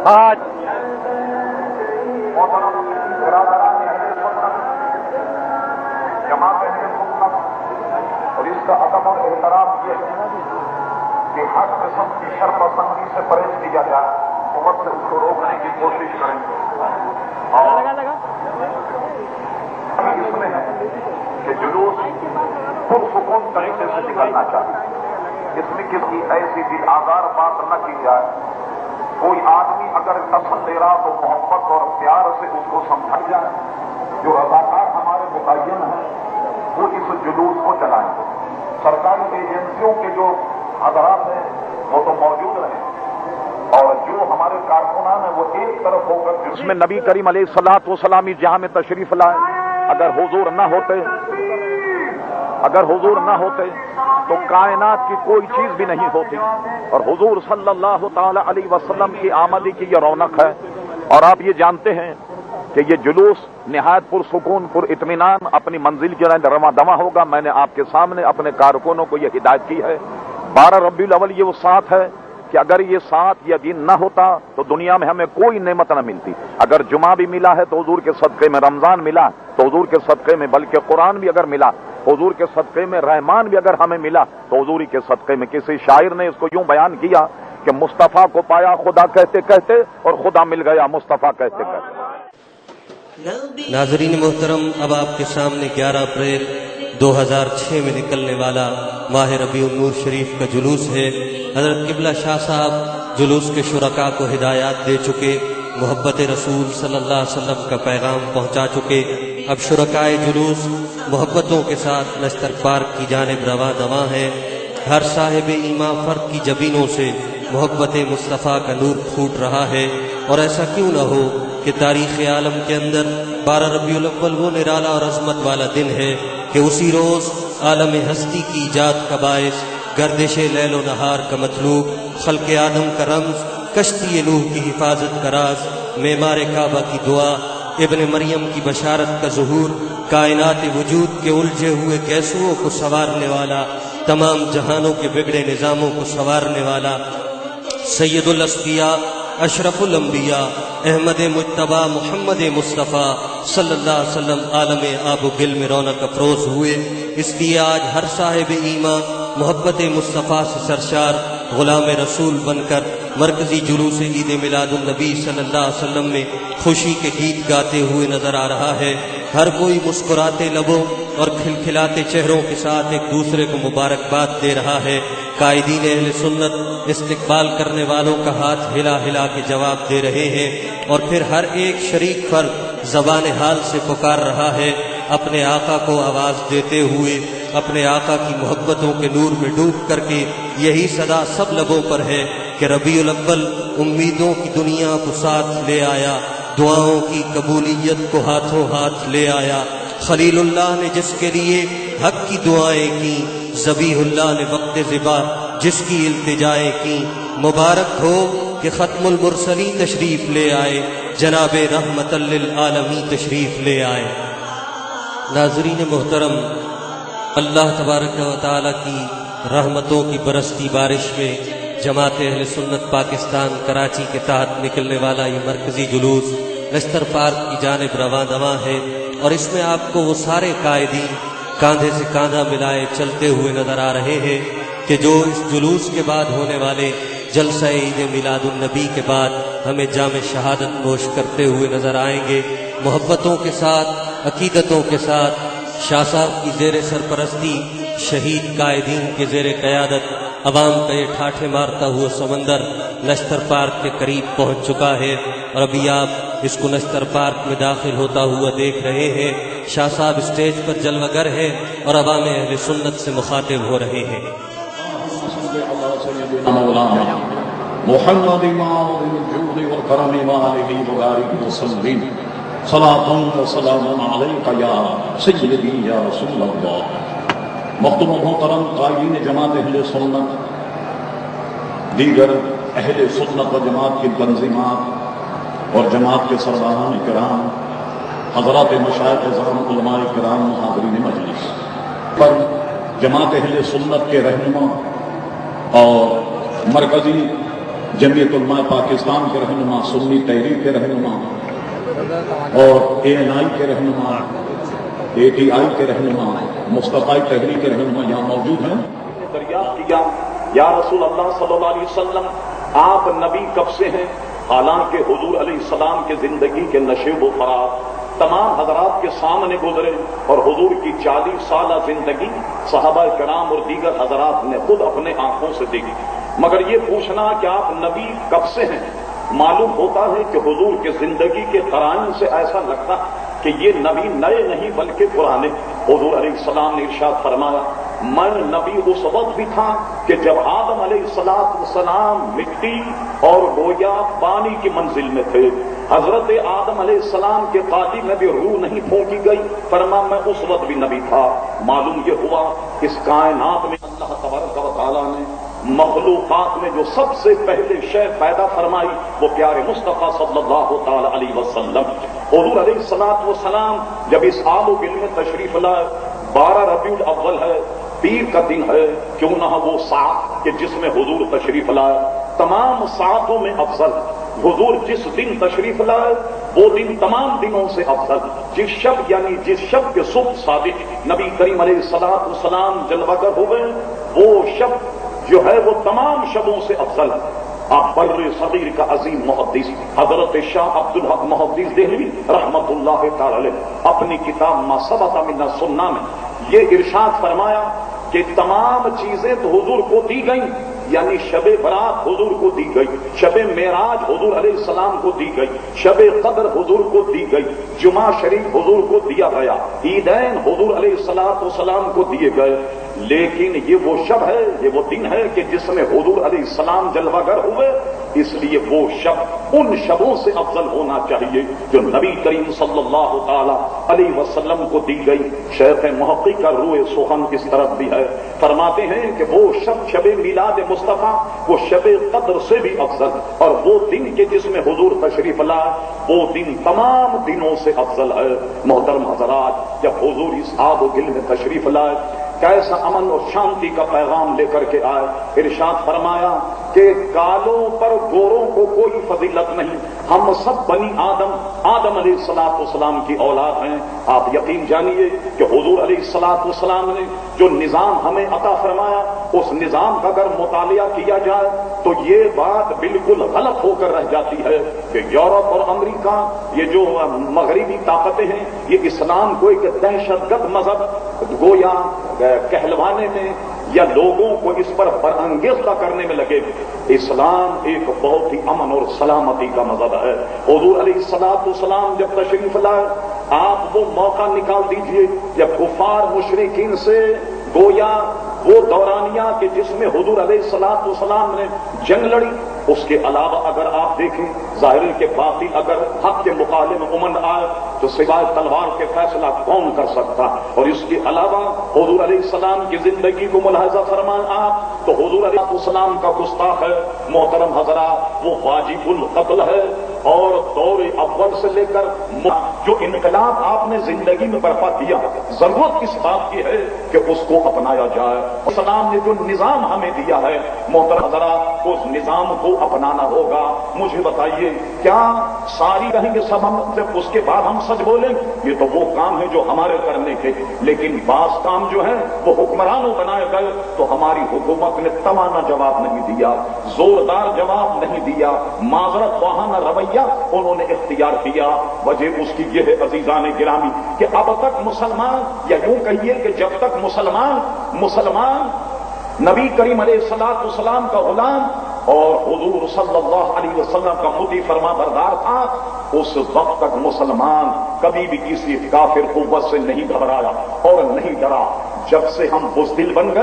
آج جماعت اور اس کا عدم اور احترام یہ ہے کہ ہر قسم کی شرپسندی سے پرہیز کیا جائے، حکومت سے اس کو روکنے کی کوشش کریں گے۔ اور اس میں ہے کہ جلوس پرسکون طریقے سے نکلنا چاہیے، اس میں کسی ایسی بھی آزار بات نہ کی جائے۔ کوئی آدمی اگر قسم دے رہا تو محبت اور پیار سے اس کو سمجھائی جائے۔ جو رضاکار ہمارے متعین ہیں وہ اس جلوس کو چلائیں۔ سرکاری ایجنسیوں کے جو حضرات ہیں وہ تو موجود رہیں، اور جو ہمارے کارکنان ہیں وہ ایک طرف ہو کر اس میں نبی کریم علیہ الصلوۃ والسلام جہاں میں تشریف لائے، اگر حضور نہ ہوتے تو کائنات کی کوئی چیز بھی نہیں ہوتی، اور حضور صلی اللہ تعالی علیہ وسلم کی آمدی کی یہ رونق ہے۔ اور آپ یہ جانتے ہیں کہ یہ جلوس نہایت پرسکون پر اطمینان اپنی منزل کی رائے رواں دواں ہوگا۔ میں نے آپ کے سامنے اپنے کارکنوں کو یہ ہدایت کی ہے۔ 12 ربیع الاول یہ وہ ساتھ ہے کہ اگر یہ ساتھ یا دن نہ ہوتا تو دنیا میں ہمیں کوئی نعمت نہ ملتی۔ اگر جمعہ بھی ملا ہے تو حضور کے صدقے میں، رمضان ملا تو حضور کے صدقے میں، بلکہ قرآن بھی اگر ملا، حضور کے صدقے میں، رحمان بھی اگر ہمیں ملا تو حضور کے صدقے میں۔ کسی شاعر نے اس کو یوں بیان کیا کہ مصطفیٰ کو پایا خدا کہتے کہتے، اور خدا مل گیا مصطفیٰ کہتے کہتے۔ ناظرین محترم، اب آپ کے سامنے 11 اپریل 2006 میں نکلنے والا ماہ ربیع النور شریف کا جلوس ہے۔ حضرت قبلہ شاہ صاحب جلوس کے شرکاء کو ہدایات دے چکے، محبت رسول صلی اللہ علیہ وسلم کا پیغام پہنچا چکے۔ اب شرکائے جلوس محبتوں کے ساتھ نشتر پارک کی جانب رواں دواں ہے۔ ہر صاحب ایمان فرد کی جبینوں سے محبت مصطفیٰ کا نور پھوٹ رہا ہے، اور ایسا کیوں نہ ہو کہ تاریخ عالم کے اندر 12 ربیع الاول وہ نرالا اور عظمت والا دن ہے کہ اسی روز عالم ہستی کی ایجاد کا باعث، گردش لیل و نہار کا مطلوب، خلق آدم کا رمز، کشتی نوح کی حفاظت کا راز، معمار کعبہ کی دعا، ابن مریم کی بشارت کا ظہور، کائنات وجود کے الجھے ہوئے گیسوؤں کو سنوارنے والا، تمام جہانوں کے بگڑے نظاموں کو سنوارنے والا، سید الاسفیاء، اشرف الانبیاء، احمد مجتبیٰ محمد مصطفیٰ صلی اللہ علیہ وسلم عالم آب و گل میں رونق افروز ہوئے۔ اس لیے آج ہر صاحب ایمان محبت مصطفیٰ سے سرشار غلام رسول بن کر مرکزی جلوس عید میلاد النبی صلی اللہ علیہ وسلم میں خوشی کے گیت گاتے ہوئے نظر آ رہا ہے۔ ہر کوئی مسکراتے لبوں اور کھلکھلاتے چہروں کے ساتھ ایک دوسرے کو مبارکباد دے رہا ہے۔ قائدین اہل سنت استقبال کرنے والوں کا ہاتھ ہلا ہلا کے جواب دے رہے ہیں، اور پھر ہر ایک شریک فرد زبان حال سے پکار رہا ہے، اپنے آقا کو آواز دیتے ہوئے، اپنے آقا کی محبتوں کے نور میں ڈوب کر کے یہی صدا سب لبوں پر ہے کہ ربیع الاول امیدوں کی دنیا کو ساتھ لے آیا، دعاؤں کی قبولیت کو ہاتھوں ہاتھ لے آیا۔ خلیل اللہ نے جس کے لیے حق کی دعائیں کی، ذبیح اللہ نے وقت ذبح جس کی التجائیں کی، مبارک ہو کہ ختم المرسلین تشریف لے آئے، جناب رحمت للعالمین تشریف لے آئے۔ ناظرین محترم، اللہ تبارک و تعالی کی رحمتوں کی برستی بارش میں جماعت اہل سنت پاکستان کراچی کے تحت نکلنے والا یہ مرکزی جلوس نشتر پارک کی جانب رواں دواں ہے، اور اس میں آپ کو وہ سارے قائدین کاندھے سے کاندھا ملائے چلتے ہوئے نظر آ رہے ہیں کہ جو اس جلوس کے بعد ہونے والے جلسہ عید میلاد النبی کے بعد ہمیں جامع شہادت نوش کرتے ہوئے نظر آئیں گے۔ محبتوں کے ساتھ، عقیدتوں کے ساتھ شاہ صاحب کی زیر سرپرستی شہید قائدین کے زیر قیادت عوام کا یہ ٹھاٹھے مارتا ہوا سمندر نشتر پارک کے قریب پہنچ چکا ہے، اور ابھی آپ اس کو نشتر پارک میں داخل ہوتا ہوا دیکھ رہے ہیں۔ شاہ صاحب اسٹیج پر جلوہ گر ہے اور عوام اہل سنت سے مخاطب ہو رہے ہیں۔ محمد امام الجود والکرم وآلہ وبارک وسلم، صلاۃ و سلام علیک یا سیدی یا رسول اللہ۔ مخدوم محترم قائدین جماعت اہل سنت، دیگر اہل سنت و جماعت کی تنظیمات اور جماعت کے سربراہان کرام، حضرات مشائخ اعظام، علماء کرام، حاضرین مجلس، پر جماعت اہل سنت کے رہنما اور مرکزی جمعیت علماء پاکستان کے رہنما، سنی تحریک کے رہنما اور ANI کے رہنما، ATI کے رہنما، مصطفی تحریک کے رہنما یہاں موجود ہیں۔ دریافت کیا یا رسول اللہ صلی اللہ علیہ وسلم آپ نبی کب سے ہیں؟ حالانکہ حضور علیہ السلام کے زندگی کے نشیب و فراق تمام حضرات کے سامنے گزرے اور حضور کی 40 سالہ زندگی صحابہ کرام اور دیگر حضرات نے خود اپنے آنکھوں سے دیکھی، مگر یہ پوچھنا کہ آپ نبی کب سے ہیں، معلوم ہوتا ہے کہ حضور کے زندگی کے قرائن سے ایسا لگتا کہ یہ نبی نئے نہیں بلکہ پرانے۔ حضور علیہ السلام نے ارشاد فرمایا میں نبی اس وقت بھی تھا کہ جب آدم علیہ السلام مٹی اور گویا پانی کی منزل میں تھے، حضرت آدم علیہ السلام کے قاضی میں بھی روح نہیں پھونکی گئی، فرما میں اس وقت بھی نبی تھا۔ معلوم یہ ہوا اس کائنات میں اللہ تبارک و تعالیٰ نے مخلوقات میں جو سب سے پہلے شے پیدا فرمائی وہ پیارے مصطفیٰ صلی اللہ تعالی علیہ وسلم۔ حضور علیہ السلام جب اس آب و گل میں تشریف لائے، 12 ربیع الاول ہے، پیر کا دن ہے، کیوں نہ وہ ساعت کہ جس میں حضور تشریف لائے تمام ساعتوں میں افضل۔ حضور جس دن تشریف لائے وہ دن تمام دنوں سے افضل۔ جس شب کے صبح صادق نبی کریم علیہ السلام جلوہ گر ہوئے وہ شب جو ہے وہ تمام شبوں سے افضل ہے۔ آپ بر صغیر کا عظیم محدث حضرت شاہ عبدالحق محدث دہلوی رحمت اللہ تعالی علیہ اپنی کتاب ما ثبت من السنہ میں یہ ارشاد فرمایا کہ تمام چیزیں تو حضور کو دی گئیں، یعنی شب برات حضور کو دی گئی، شب معراج حضور علیہ السلام کو دی گئی، شب قدر حضور کو دی گئی، جمعہ شریف حضور کو دیا گیا، عیدین حضور علیہ السلام کو دیے گئے، لیکن یہ وہ شب ہے، یہ وہ دن ہے کہ جس میں حضور علیہ السلام جلوہ گر ہوئے، اس لیے وہ شب ان شبوں سے افضل ہونا چاہیے جو نبی کریم صلی اللہ تعالی علیہ وسلم کو دی گئی۔ شیخ محقق کا روح سخن اس طرف بھی ہے، فرماتے ہیں کہ وہ شب میلاد مصطفیٰ وہ شب قدر سے بھی افضل، اور وہ دن کے جس میں حضور تشریف لائے وہ دن تمام دنوں سے افضل ہے۔ محترم حضرات، جب حضور اس آب و گل میں تشریف لائے کیسا امن اور شانتی کا پیغام لے کر کے آئے۔ ارشاد فرمایا کہ کالوں پر گوروں کو کوئی فضیلت نہیں، ہم سب بنی آدم علیہ السلام کی اولاد ہیں۔ آپ یقین جانیے کہ حضور علیہ السلام نے جو نظام ہمیں عطا فرمایا اس نظام کا اگر مطالعہ کیا جائے تو یہ بات بالکل غلط ہو کر رہ جاتی ہے کہ یورپ اور امریکہ یہ جو مغربی طاقتیں ہیں یہ اسلام کو ایک دہشت گرد مذہب گویا کہلوانے میں یا لوگوں کو اس پر برانگیختہ کرنے میں لگے۔ اسلام ایک بہت ہی امن اور سلامتی کا مذہب ہے۔ حضور علیہ السلام جب تشریف لائے آپ وہ موقع نکال دیجئے جب کفار مشرکین سے گویا وہ دورانیہ کہ جس میں حضور علیہ السلام نے جنگ لڑی، اس کے علاوہ اگر آپ دیکھیں ظاہر کے باطل اگر حق کے مقابلے میں امن آئے تو سوائے تلوار کے فیصلہ کون کر سکتا، اور اس کے علاوہ حضور علیہ السلام کی زندگی کو ملاحظہ فرمائیں آپ تو حضور علیہ السلام کا گستاخ ہے محترم حضرات، وہ واجب القتل ہے، اور دور اول سے لے کر جو انقلاب آپ نے زندگی میں برپا کیا ضرورت اس بات کی ہے کہ اس کو اپنایا جائے۔ اسلام نے جو نظام ہمیں دیا ہے محترم حضرات اس نظام کو اپنانا ہوگا۔ مجھے بتائیے کیا ساری کہیں گے سب ہم جب اس کے بعد ہم سچ بولیں؟ یہ تو وہ کام ہے جو ہمارے کرنے کے، لیکن بعض کام جو ہے وہ حکمرانوں بنائے گئے تو ہماری حکومت نے توانا جواب نہیں دیا، زوردار جواب نہیں دیا، معذرت خواہانہ رویہ انہوں نے اختیار کیا۔ وجہ اس کی یہ ہے عزیزان گرامی کہ اب تک مسلمان یا یوں کہیے کہ جب تک مسلمان نبی کریم علیہ السلام کا غلام اور حضور صلی اللہ علیہ وسلم کا مطیع فرما بردار تھا اس وقت تک مسلمان کبھی بھی کسی کافر قوت سے نہیں گھبرایا اور نہیں ڈرا۔ جب سے ہم بزدل بن گئے